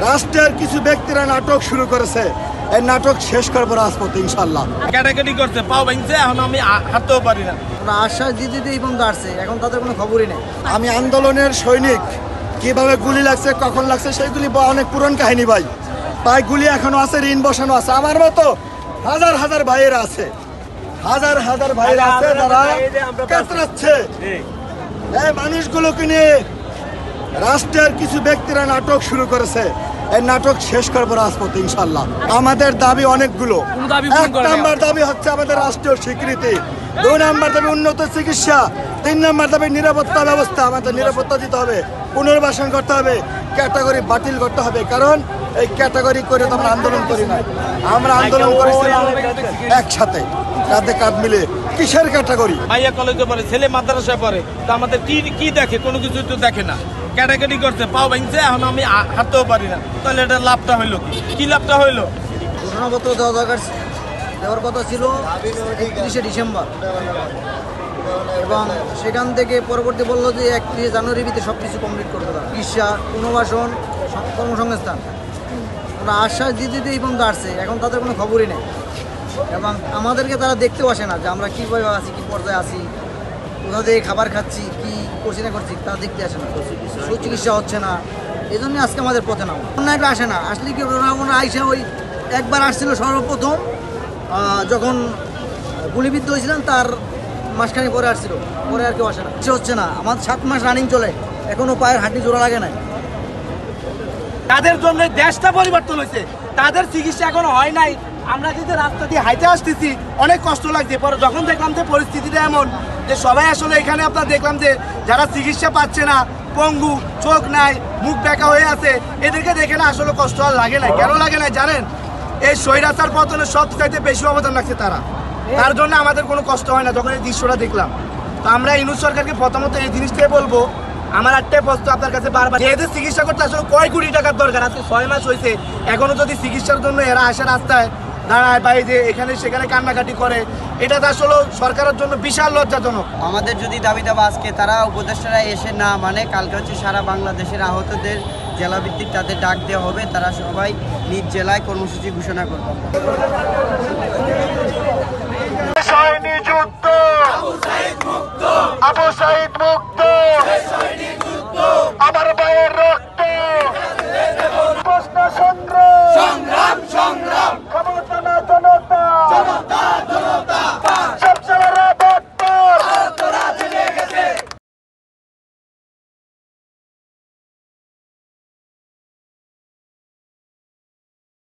রাষ্ট্রের কিছু ব্যক্তিরা নাটক শুরু করেছে, এই নাটক শেষ করবো রাজপথে ইনশাল্লাহ। ক্যাটাগরি করছে, পাও ভাঙছে, এখন আমি হাঁটতেও পারি না। আশ্বাস দিতে এই পর্যন্ত আসছে, এখন তাদের কোনো খবরই নেই। আমি আন্দোলনের সৈনিক, কিভাবে গুলি লাগছে, কখন লাগছে, সেগুলি অনেক পুরন কাহিনী ভাই। তাই গুলি এখনো আছে, ঋণ বসানো আছে। আমার মতো হাজার হাজার ভাইয়েরা আছে, হাজার হাজার ভাইয়েরা আছে যারা কাতরাচ্ছে। এই মানুষগুলোকে নিয়ে রাষ্ট্রের কিছু ব্যক্তিরা নাটক শুরু করেছে, এই নাটক শেষ করবো রাজপথে ইনশাল্লাহ। আমাদের দাবি অনেকগুলো। এক নাম্বার দাবি হচ্ছে আমাদের রাষ্ট্রীয় স্বীকৃতি, 2 নাম্বার দাবি উন্নত চিকিৎসা, 3 নাম্বার দাবি নিরাপত্তা ব্যবস্থা। আমাদের নিরাপত্তা দিতে হবে, পুনর্বাসন করতে হবে, ক্যাটাগরি বাতিল করতে হবে। কারণ এই ক্যাটাগরি করে তো আমরা আন্দোলন করি না, আমরা আন্দোলন করেছিলাম একসাথে, কাঁধে কাঁধ মিলে। কিসের ক্যাটাগরি? মাইয়া কলেজে পড়ে, ছেলে মাদ্রাসায় পড়ে, তো আমাদের কি দেখে? কোনো কিছু তো দেখে না। ক্যাটাগরি করছে, পাও ভাঙছে, এখন আমি হাঁটতেও পারি না। তাহলে এটা লাভটা হইলো কি লাভটা হইলো? ঘোষণাপত্র দেওয়ার কথা ছিল 31শে ডিসেম্বর, এবং সেখান থেকে পরবর্তী বললো যে 31শে জানুয়ারির ভিতরে সব কিছু কমপ্লিট করতে পারে। চিকিৎসা, পুনর্বাসন, কর্মসংস্থান। ওরা আশ্বাস দিতে এই পর্যন্ত আসছে, এখন তাদের কোনো খবরই নেই। এবং আমাদেরকে তারা দেখতেও আসে না যে আমরা কীভাবে আছি, কী পর্যায়ে আছি, কোথা থেকে খাবার খাচ্ছি, কী করছি না করছি, তারা দেখতে আসে না। সুচিকিৎসা হচ্ছে না, এই জন্যই আজকে আমাদের পথে নাম অন্যায়টা আসে না। আসলে কি ওরা আইসা ওই একবার আসছিল সর্বপ্রথম যখন গুলিবিদ্ধ হয়েছিলেন, তার মাসখানি পরে আসছিল, পরে আর কেউ আসে না। সে হচ্ছে না, আমার 7 মাস রানিং চলে, এখনও পায়ের হাঁটি জোড়া লাগে নাই। তাদের জন্য দেশটা পরিবর্তন হয়েছে, তাদের চিকিৎসা এখনো হয় নাই। আমরা যদি রাস্তা দিয়ে হাইটে আসতেছি, অনেক কষ্ট লাগছে। পরে যখন দেখলাম যে পরিস্থিতিটা এমন যে সবাই আসলে এখানে আপনার দেখলাম যে যারা চিকিৎসা পাচ্ছে না, পঙ্গু, চোখ নাই, মুখ বেঁকা হয়ে আছে, এদেরকে দেখে না আসলে কষ্ট আর লাগে না। কেন লাগে না জানেন? এই স্বৈরাচার পতনের সবচাইতে বেশি অবদান রাখছে তারা, তার জন্য আমাদের কোনো কষ্ট হয় না যখন এই দৃশ্যটা দেখলাম। তো আমরা ইউনূস সরকারকে প্রথমত এই জিনিসটাই বলবো, আমার একটাই প্রশ্ন আপনার কাছে বারবার, এদের চিকিৎসা করতে আসলে কয় কোটি টাকার দরকার? আজকে 6 মাস হয়েছে, এখনো যদি চিকিৎসার জন্য এরা আসে রাস্তায় দাঁড়ায়, বা যে এখানে সেখানে কান্নাকাটি করে, এটা তো আসলে সরকারের জন্য বিশাল লজ্জাজনক। আমাদের যদি দাবি দাবা আজকে তারা উপদেষ্টারা এসে না মানে, কালকে হচ্ছে সারা বাংলাদেশের আহতদের জেলাভিত্তিক তাদের ডাক দেওয়া হবে, তারা সবাই নিজ জেলায় কর্মসূচি ঘোষণা করবে। আবু সাইদ মুক্ত, আমার ভাইয়ের রক্ত